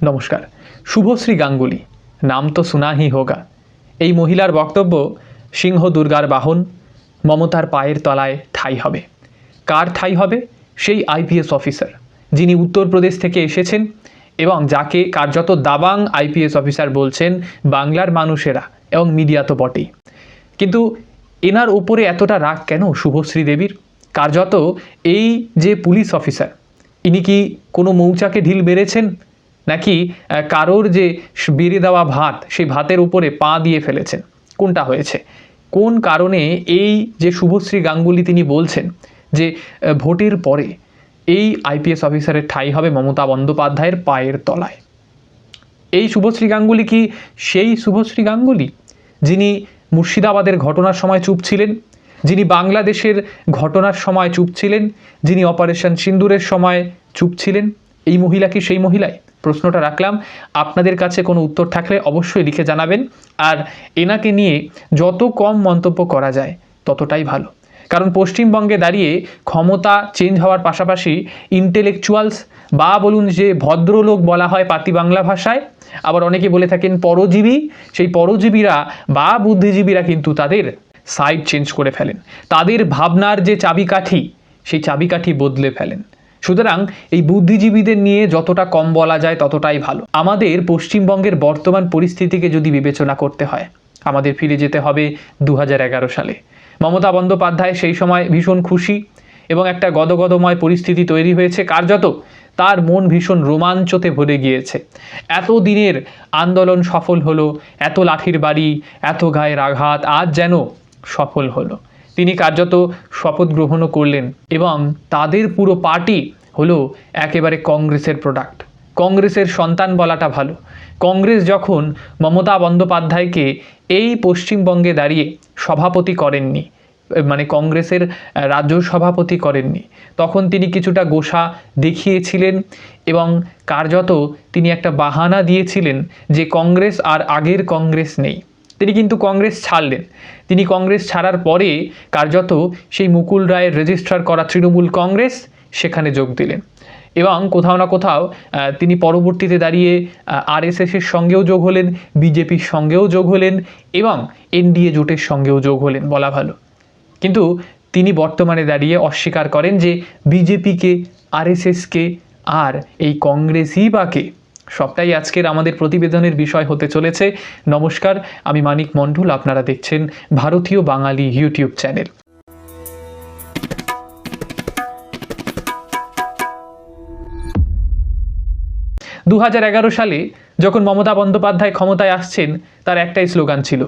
নমস্কার। শুভশ্রী গাঙ্গুলি নাম তো সুনা হি হোগা। এই মহিলার বক্তব্য সিংহ দুর্গার বাহন, মমতার পায়ের তলায় ঠাঁই হবে। কার ঠাঁই হবে? সেই আইপিএস অফিসার যিনি উত্তরপ্রদেশ থেকে এসেছেন এবং যাকে কার্যত দাবাং আইপিএস অফিসার বলছেন বাংলার মানুষেরা এবং মিডিয়া তো বটেই। কিন্তু এনার ওপরে এতটা রাগ কেন শুভশ্রী দেবীর? কার্যত এই যে পুলিশ অফিসার, ইনি কি কোনো মৌচাকে ঢিল মেরেছেন, নাকি কারোর যে বেড়ে দেওয়া ভাত সেই ভাতের উপরে পা দিয়ে ফেলেছেন? কোনটা হয়েছে? কোন কারণে এই যে শুভশ্রী গাঙ্গুলি তিনি বলছেন যে ভোটের পরে এই আইপিএস অফিসারের ঠাঁই হবে মমতা বন্দ্যোপাধ্যায়ের পায়ের তলায়? এই শুভশ্রী গাঙ্গুলি কি সেই শুভশ্রী গাঙ্গুলি যিনি মুর্শিদাবাদের ঘটনার সময় চুপ ছিলেন, যিনি বাংলাদেশের ঘটনার সময় চুপ ছিলেন, যিনি অপারেশন সিন্দুরের সময় চুপ ছিলেন? এই মহিলা কি সেই মহিলাই? প্রশ্নটা রাখলাম। আপনাদের কাছে কোনো উত্তর থাকলে অবশ্যই লিখে জানাবেন। আর এনাকে নিয়ে যত কম মন্তব্য করা যায় ততটাই ভালো, কারণ পশ্চিমবঙ্গে দাঁড়িয়ে ক্ষমতা চেঞ্জ হওয়ার পাশাপাশি ইন্টেলেকচুয়ালস বা বলুন যে ভদ্রলোক বলা হয় পাতি বাংলা ভাষায়, আবার অনেকে বলে থাকেন পরজীবী, সেই পরজীবীরা বা বুদ্ধিজীবীরা কিন্তু তাদের সাইড চেঞ্জ করে ফেলেন, তাদের ভাবনার যে চাবিকাঠি সেই চাবিকাঠি বদলে ফেলেন। সুতরাং এই বুদ্ধিজীবীদের নিয়ে যতটা কম বলা যায় ততটাই ভালো। আমাদের পশ্চিমবঙ্গের বর্তমান পরিস্থিতিকে যদি বিবেচনা করতে হয়, আমাদের ফিরে যেতে হবে 2011 সালে। মমতা বন্দ্যোপাধ্যায় সেই সময় ভীষণ খুশি এবং একটা গদগদময় পরিস্থিতি তৈরি হয়েছে, কার্যত তার মন ভীষণ রোমাঞ্চতে ভরে গিয়েছে। এত দিনের আন্দোলন সফল হলো, এত লাঠির বাড়ি, এত গায়ের আঘাত আজ যেন সফল হলো। তিনি কার্যত শপথ গ্রহণও করলেন এবং তাদের পুরো পার্টি হলো একেবারে কংগ্রেসের প্রোডাক্ট, কংগ্রেসের সন্তান বলাটা ভালো। কংগ্রেস যখন মমতা বন্দ্যোপাধ্যায়কে এই পশ্চিমবঙ্গে দাঁড়িয়ে সভাপতি করেননি, মানে কংগ্রেসের রাজ্য সভাপতি করেননি, তখন তিনি কিছুটা গোসা দেখিয়েছিলেন এবং কার্যত তিনি একটা বাহানা দিয়েছিলেন যে কংগ্রেস আর আগের কংগ্রেস নেই। তিনি কিন্তু কংগ্রেস ছাড়লেন। তিনি কংগ্রেস ছাড়ার পরে কার্যত সেই মুকুল রায়ের রেজিস্ট্রার করা তৃণমূল কংগ্রেস সেখানে যোগ দিলেন এবং কোথাও না কোথাও তিনি পরবর্তীতে দাঁড়িয়ে আরএসএসের সঙ্গেও যোগ হলেন, বিজেপির সঙ্গেও যোগ হলেন এবং এনডিএ জোটের সঙ্গেও যোগ হলেন বলা ভালো। কিন্তু তিনি বর্তমানে দাঁড়িয়ে অস্বীকার করেন যে বিজেপিকে, আরএসএসকে আর এই কংগ্রেসই বাকে। সবটাই আজকের আমাদের প্রতিবেদনের বিষয় হতে চলেছে। নমস্কার, আমি মানিক মণ্ডল, আপনারা দেখছেন ভারতীয় বাঙালি ইউটিউব চ্যানেল। 2011 সালে যখন মমতা বন্দ্যোপাধ্যায় ক্ষমতায় আসছেন, তার একটাই স্লোগান ছিল,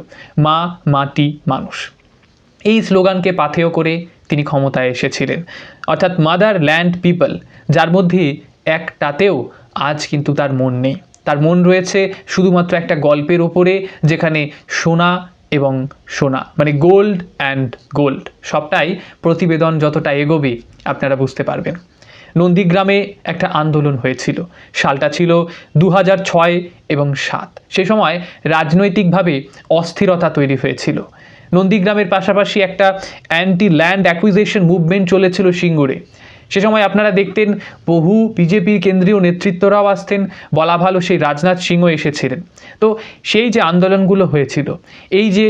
মা, মাটি, মানুষ। এই স্লোগানকে পাথেয় করে তিনি ক্ষমতায় এসেছিলেন, অর্থাৎ মাদার, ল্যান্ড, পিপল, যার মধ্যে একটাতেও আজ কিন্তু তার মন নেই। তার মন রয়েছে শুধুমাত্র একটা গল্পের ওপরে, যেখানে সোনা এবং সোনা, মানে গোল্ড অ্যান্ড গোল্ড। সবটাই প্রতিবেদন যতটা এগোবে আপনারা বুঝতে পারবেন। নন্দীগ্রামে একটা আন্দোলন হয়েছিল, সালটা ছিল 2006 এবং 2007। সে সময় রাজনৈতিকভাবে অস্থিরতা তৈরি হয়েছিল। নন্দীগ্রামের পাশাপাশি একটা অ্যান্টি ল্যান্ড অ্যাকুইজিশন মুভমেন্ট চলেছিল সিঙ্গুরে। সে সময় আপনারা দেখতেন বহু বিজেপির কেন্দ্রীয় নেতৃত্বরাও আসতেন, বলা ভালো সেই রাজনাথ সিংও এসেছিলেন। তো সেই যে আন্দোলনগুলো হয়েছিল, এই যে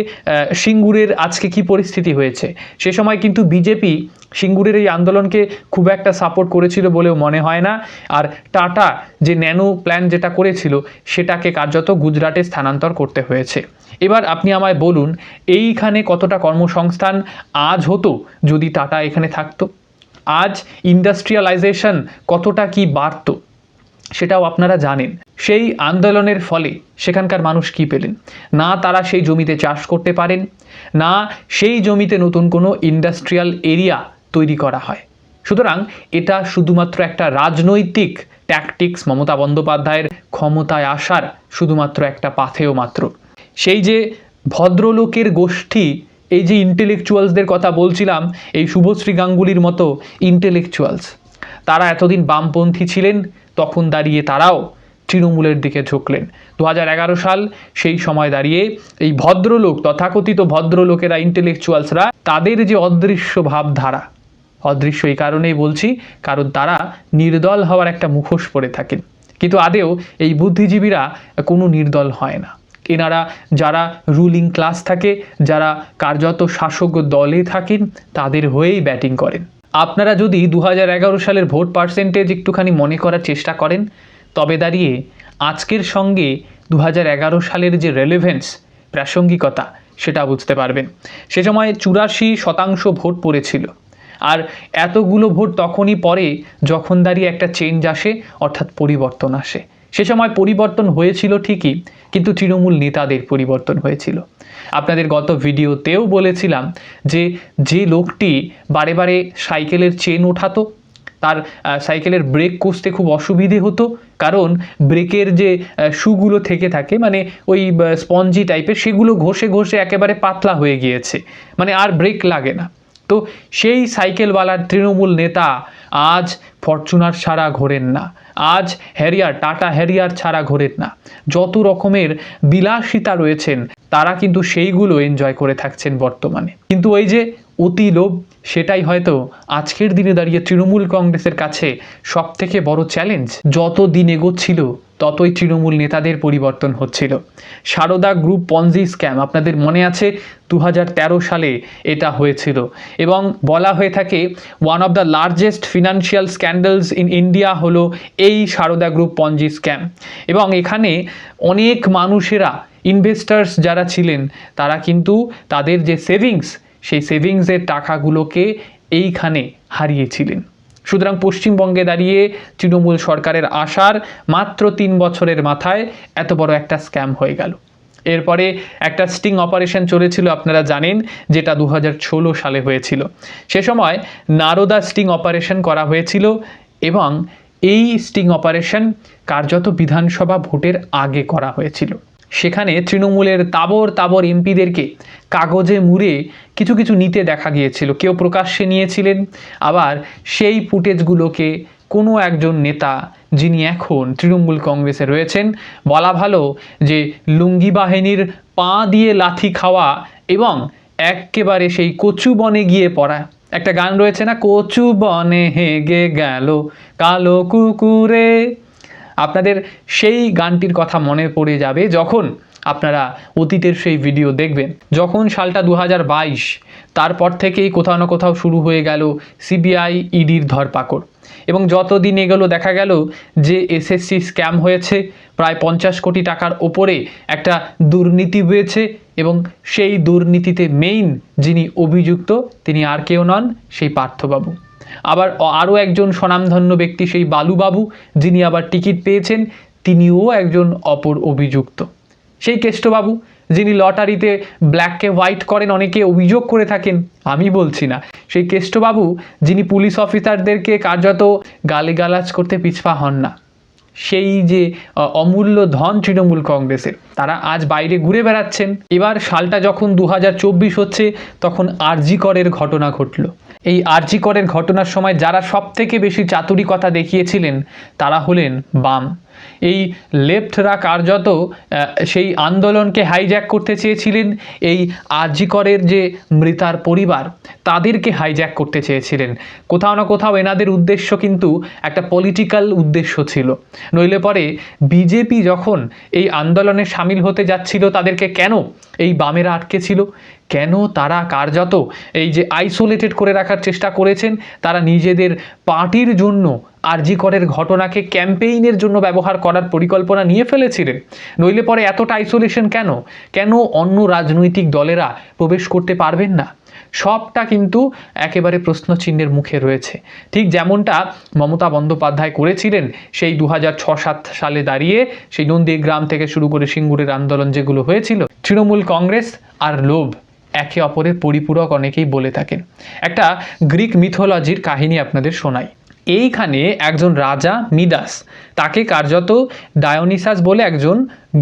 সিঙ্গুরের আজকে কি পরিস্থিতি হয়েছে, সে সময় কিন্তু বিজেপি সিঙ্গুরের এই আন্দোলনকে খুব একটা সাপোর্ট করেছিল বলেও মনে হয় না। আর টাটা যে ন্যানো প্ল্যান যেটা করেছিল সেটাকে কার্যত গুজরাটে স্থানান্তর করতে হয়েছে। এবার আপনি আমায় বলুন, এইখানে কতটা কর্মসংস্থান আজ হতো যদি টাটা এখানে থাকতো? আজ ইন্ডাস্ট্রিয়ালাইজেশন কতটা কি বাড়ত সেটাও আপনারা জানেন। সেই আন্দোলনের ফলে সেখানকার মানুষ কি পেলেন? না তারা সেই জমিতে চাষ করতে পারেন, না সেই জমিতে নতুন কোনো ইন্ডাস্ট্রিয়াল এরিয়া তৈরি করা হয়। সুতরাং এটা শুধুমাত্র একটা রাজনৈতিক ট্যাকটিক্স, মমতা বন্দ্যোপাধ্যায়ের ক্ষমতায় আসার শুধুমাত্র একটা পাথেয় মাত্র। সেই যে ভদ্রলোকের গোষ্ঠী, এই যে ইন্টেলেকচুয়ালসদের কথা বলছিলাম, এই শুভশ্রী গাঙ্গুলির মতো ইন্টেলেকচুয়ালস, তারা এতদিন বামপন্থী ছিলেন, তখন দাঁড়িয়ে তারাও তৃণমূলের দিকে ঝুঁকলেন। 2011 সাল, সেই সময় দাঁড়িয়ে এই ভদ্রলোক, তথাকথিত ভদ্রলোকেরা, ইন্টেলেকচুয়ালসরা, তাদের যে অদৃশ্য ভাবধারা, অদৃশ্য এই কারণেই বলছি কারণ তারা নির্দল হওয়ার একটা মুখোশ পরে থাকেন। কিন্তু আদেও এই বুদ্ধিজীবীরা কোনো নির্দল হয় না। এনারা যারা রুলিং ক্লাস থাকে, যারা কার্যত শাসক দলে থাকেন, তাদের হয়েই ব্যাটিং করেন। আপনারা যদি 2011 সালের ভোট পার্সেন্টেজ একটুখানি মনে করার চেষ্টা করেন, তবে দাঁড়িয়ে আজকের সঙ্গে 2011 সালের যে রেলেভেন্স, প্রাসঙ্গিকতা, সেটা বুঝতে পারবেন। সে সময় 84% ভোট পড়েছিল। আর এতগুলো ভোট তখনই পড়ে যখন দাঁড়িয়ে একটা চেঞ্জ আসে, অর্থাৎ পরিবর্তন আসে। সে সময় পরিবর্তন হয়েছিল ঠিকই, কিন্তু তৃণমূল নেতাদের পরিবর্তন হয়েছিল। আপনাদের গত ভিডিওতেও বলেছিলাম যে লোকটি বারে বারে সাইকেলের চেন ওঠাতো, তার সাইকেলের ব্রেক কষতে খুব অসুবিধে হতো, কারণ ব্রেকের যে শুগুলো থেকে থাকে, মানে ওই স্পঞ্জি টাইপের, সেগুলো ঘষে ঘষে একেবারে পাতলা হয়ে গিয়েছে, মানে আর ব্রেক লাগে না। তো সেই সাইকেলওয়ালার তৃণমূল নেতা আজ ফরচুনার ছাড়া ঘোরেন না, আজ হ্যারিয়ার, টাটা হ্যারিয়ার ছাড়া ঘোরেন না। যত রকমের বিলাসিতা রয়েছেন তারা কিন্তু সেইগুলো এনজয় করে থাকছেন বর্তমানে। কিন্তু ওই যে অতি লোভ, সেটাই হয়তো আজকের দিনে দাঁড়িয়ে তৃণমূল কংগ্রেসের কাছে সবথেকে বড় চ্যালেঞ্জ। যত দিন এগোচ্ছিল ততই তৃণমূল নেতাদের পরিবর্তন হচ্ছিল। সারদা গ্রুপ পঞ্জি স্ক্যাম আপনাদের মনে আছে, 2013 সালে এটা হয়েছিল এবং বলা হয়ে থাকে one of the largest financial scandals in India হলো এই সারদা গ্রুপ পঞ্জি স্ক্যাম। এবং এখানে অনেক মানুষেরা, ইনভেস্টার্স যারা ছিলেন, তারা কিন্তু তাদের যে সেভিংস, সেই সেভিংসের টাকাগুলোকে এইখানে হারিয়েছিলেন। সুতরাং পশ্চিমবঙ্গে দাঁড়িয়ে তৃণমূল সরকারের আসার মাত্র 3 বছরের মাথায় এত বড় একটা স্ক্যাম হয়ে গেল। এরপরে একটা স্টিং অপারেশন চলেছিল, আপনারা জানেন, যেটা 2016 সালে হয়েছিল। সে সময় নারদা স্টিং অপারেশন করা হয়েছিল এবং এই স্টিং অপারেশন কার্যত বিধানসভা ভোটের আগে করা হয়েছিল। সেখানে তৃণমূলের তাবর এমপিদেরকে কাগজে মুড়ে কিছু কিছু নিতে দেখা গিয়েছিল। কেউ প্রকাশ্যে নিয়েছিলেন, আবার সেই ফুটেজগুলোকে কোনো একজন নেতা, যিনি এখন তৃণমূল কংগ্রেসে রয়েছেন, বলা ভালো যে লুঙ্গি বাহিনীর পা দিয়ে লাথি খাওয়া এবং একেবারে সেই কচু বনে গিয়ে পড়া। একটা গান রয়েছে না, কচু বনে হেগে গেল কালো কুকুরে। আপনাদের সেই গানটির কথা মনে পড়ে যাবে যখন আপনারা অতীতের সেই ভিডিও দেখবেন। যখন সালটা 2022, তারপর থেকেই কোথাও না কোথাও শুরু হয়ে গেল সিবিআই ইডির ধরপাকড় এবং যতদিন এগুলো দেখা গেল যে এসএসসি স্ক্যাম হয়েছে, প্রায় 50 কোটি টাকার ওপরে একটা দুর্নীতি হয়েছে এবং সেই দুর্নীতিতে মেইন যিনি অভিযুক্ত তিনি আর কেউ নন, সেই পার্থবাবু। আবার আরও একজন স্বনামধন্য ব্যক্তি সেই বালুবাবু, যিনি আবার টিকিট পেয়েছেন, তিনিও একজন অপর অভিযুক্ত। সেই কেষ্টবাবু, যিনি লটারিতে ব্ল্যাককে হোয়াইট করেন, অনেকে অভিযোগ করে থাকেন, আমি বলছি না। সেই কেষ্টবাবু, যিনি পুলিশ অফিসারদেরকে কার্যত গালিগালাজ করতে পিছপা হন না। সেই যে অমূল্য ধন তৃণমূল কংগ্রেসের, তারা আজ বাইরে ঘুরে বেড়াচ্ছেন। এবার সালটা যখন 2024 হচ্ছে, তখন আরজি করের ঘটনা ঘটল। এই আরজি করের ঘটনার সময় যারা সবথেকে বেশি চাতুরিকতা দেখিয়েছিলেন তারা হলেন বাম। এই লেফটরা কার্যত সেই আন্দোলনকে হাইজ্যাক করতে চেয়েছিলেন। এই আরজি করের যে মৃতার পরিবার, তাদেরকে হাইজ্যাক করতে চেয়েছিলেন। কোথাও না কোথাও এনাদের উদ্দেশ্য কিন্তু একটা পলিটিক্যাল উদ্দেশ্য ছিল। নইলে পরে বিজেপি যখন এই আন্দোলনে সামিল হতে যাচ্ছিল, তাদেরকে কেন এই বামেরা আটকে ছিল? কেন তারা কার্যত এই যে আইসোলেটেড করে রাখার চেষ্টা করেছেন? তারা নিজেদের পার্টির জন্য আরজি করের ঘটনাকে ক্যাম্পেইনের জন্য ব্যবহার করার পরিকল্পনা নিয়ে ফেলেছিলেন। নইলে পরে এতটা আইসোলেশন কেন? কেন অন্য রাজনৈতিক দলেরা প্রবেশ করতে পারবেন না? সবটা কিন্তু একেবারে প্রশ্নচিহ্নের মুখে রয়েছে। ঠিক যেমনটা মমতা বন্দ্যোপাধ্যায় করেছিলেন সেই 2006-07 সালে দাঁড়িয়ে, সেই নন্দীগ্রাম থেকে শুরু করে সিঙ্গুরের আন্দোলন যেগুলো হয়েছিল। তৃণমূল কংগ্রেস আর লোভ একে অপরের পরিপূরক, অনেকেই বলে থাকেন। একটা গ্রিক মিথোলজির কাহিনী আপনাদের শোনাই। এইখানে একজন রাজা মিদাস, তাকে কার্যত ডায়োনিসাস বলে একজন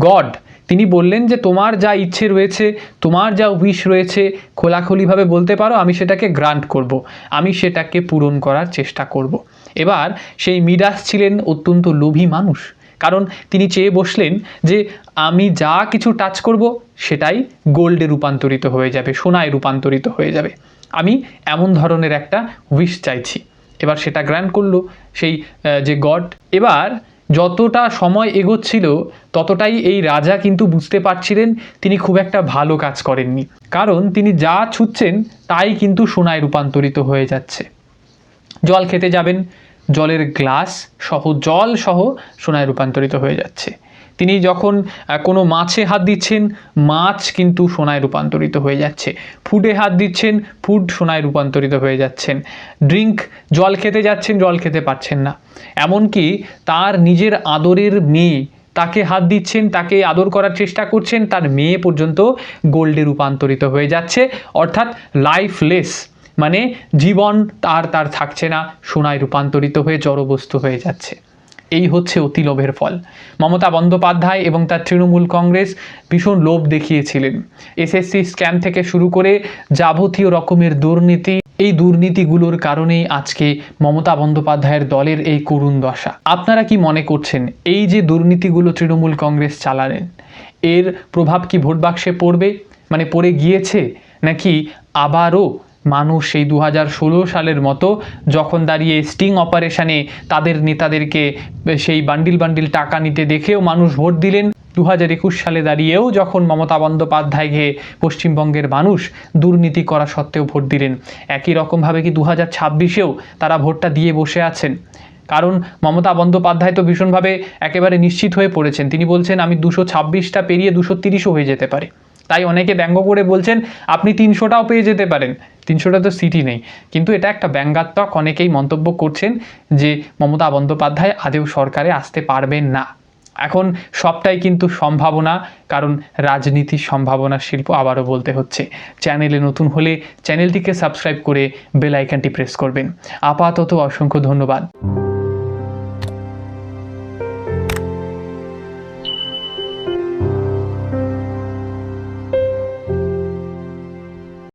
গড, তিনি বললেন যে তোমার যা ইচ্ছে রয়েছে, তোমার যা উইশ রয়েছে, খোলাখুলিভাবে বলতে পারো, আমি সেটাকে গ্রান্ট করব, আমি সেটাকে পূরণ করার চেষ্টা করব। এবার সেই মিদাস ছিলেন অত্যন্ত লোভী মানুষ, কারণ তিনি চেয়ে বসলেন যে আমি যা কিছু টাচ করব সেটাই গোল্ডে রূপান্তরিত হয়ে যাবে, সোনায় রূপান্তরিত হয়ে যাবে। আমি এমন ধরনের একটা উইশ চাইছি। এবার সেটা গ্র্যান্ট করলো সেই যে গড। এবার যতটা সময় এগোচ্ছিল ততটাই এই রাজা কিন্তু বুঝতে পারছিলেন তিনি খুব একটা ভালো কাজ করেননি, কারণ তিনি যা ছুঁচ্ছেন তাই কিন্তু সোনায় রূপান্তরিত হয়ে যাচ্ছে। জল খেতে যাবেন, জলের গ্লাস সহ জল সহ সোনায় রূপান্তরিত হয়ে যাচ্ছে। তিনি যখন কোনো মাছে হাত দিচ্ছেন, মাছ কিন্তু সোনায় রূপান্তরিত হয়ে যাচ্ছে। ফুডে হাত দিচ্ছেন, ফুড সোনায় রূপান্তরিত হয়ে যাচ্ছেন। জল খেতে যাচ্ছেন, জল খেতে পারছেন না। এমনকি তার নিজের আদরের মেয়ে, তাকে হাত দিচ্ছেন, তাকে আদর করার চেষ্টা করছেন, তার মেয়ে পর্যন্ত গোল্ডে রূপান্তরিত হয়ে যাচ্ছে, অর্থাৎ লাইফলেস, মানে জীবন তার থাকছে না, সোনায় রূপান্তরিত হয়ে জড়বস্তু হয়ে যাচ্ছে। এই হচ্ছে অতি লোভের ফল। মমতা বন্দ্যোপাধ্যায় এবং তার তৃণমূল কংগ্রেস ভীষণ লোভ দেখিয়েছিলেন। এসএসসি স্ক্যাম থেকে শুরু করে যাবতীয় রকমের দুর্নীতি, এই দুর্নীতিগুলোর কারণেই আজকে মমতা বন্দ্যোপাধ্যায়ের দলের এই করুণ দশা। আপনারা কি মনে করছেন এই যে দুর্নীতিগুলো তৃণমূল কংগ্রেস চালালেন, এর প্রভাব কি ভোট বাক্সে পড়বে, মানে পড়ে গিয়েছে, নাকি আবারও মানুষ সেই 2016 সালের মতো যখন দাঁড়িয়ে স্টিং অপারেশনে তাদের নেতাদেরকে সেই বান্ডিল টাকা নিতে দেখেও মানুষ ভোট দিলেন, 2021 সালে দাঁড়িয়েও যখন মমতা বন্দ্যোপাধ্যায়কে পশ্চিমবঙ্গের মানুষ দুর্নীতি করা সত্ত্বেও ভোট দিলেন, একই রকমভাবে কি 2026-এও তারা ভোটটা দিয়ে বসে আছেন? কারণ মমতা বন্দ্যোপাধ্যায় তো ভীষণভাবে একেবারে নিশ্চিত হয়ে পড়েছেন। তিনি বলছেন আমি 226টা পেরিয়ে 230ও হয়ে যেতে পারে। তাই অনেকে ব্যঙ্গ করে বলছেন আপনি 300টাও পেয়ে যেতে পারেন, 300টা তো সিটই নেই। কিন্তু এটা একটা ব্যঙ্গাত্মক, অনেকেই মন্তব্য করছেন যে মমতা বন্দ্যোপাধ্যায় আদৌ সরকারে আসতে পারবেন না। এখন সবটাই কিন্তু সম্ভাবনা, কারণ রাজনীতির সম্ভাবনার শিল্প আবারও বলতে হচ্ছে। চ্যানেলে নতুন হলে চ্যানেলটিকে সাবস্ক্রাইব করে বেল আইকনটি প্রেস করবেন। আপাতত অসংখ্য ধন্যবাদ।